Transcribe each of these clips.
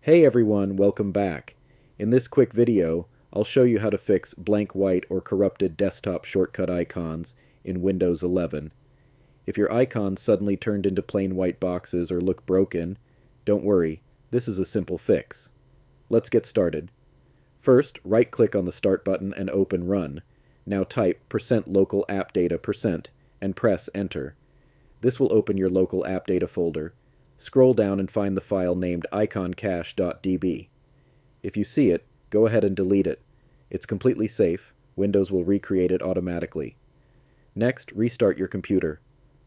Hey everyone, welcome back. In this quick video, I'll show you how to fix blank white or corrupted desktop shortcut icons in Windows 11. If your icons suddenly turned into plain white boxes or look broken, don't worry, this is a simple fix. Let's get started. First, right-click on the Start button and open Run. Now type %localappdata% and press Enter. This will open your local app data folder. Scroll down and find the file named iconcache.db. If you see it, go ahead and delete it. It's completely safe. Windows will recreate it automatically. Next, restart your computer.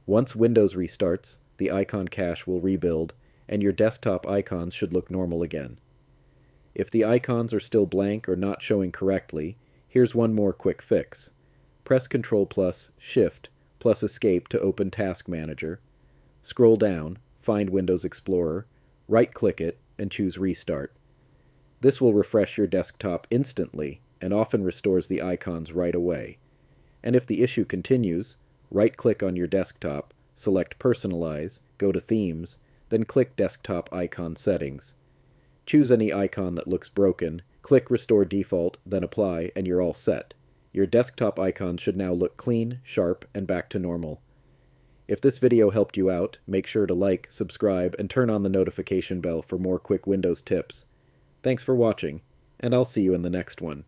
Once Windows restarts, the icon cache will rebuild, and your desktop icons should look normal again. If the icons are still blank or not showing correctly, here's one more quick fix. Press Ctrl plus Shift plus Escape to open Task Manager. Scroll down, find Windows Explorer, right-click it, and choose Restart. This will refresh your desktop instantly and often restores the icons right away. And if the issue continues, right-click on your desktop, select Personalize, go to Themes, then click Desktop Icon Settings. Choose any icon that looks broken, click Restore Default, then Apply, and you're all set. Your desktop icons should now look clean, sharp, and back to normal. If this video helped you out, make sure to like, subscribe, and turn on the notification bell for more quick Windows tips. Thanks for watching, and I'll see you in the next one.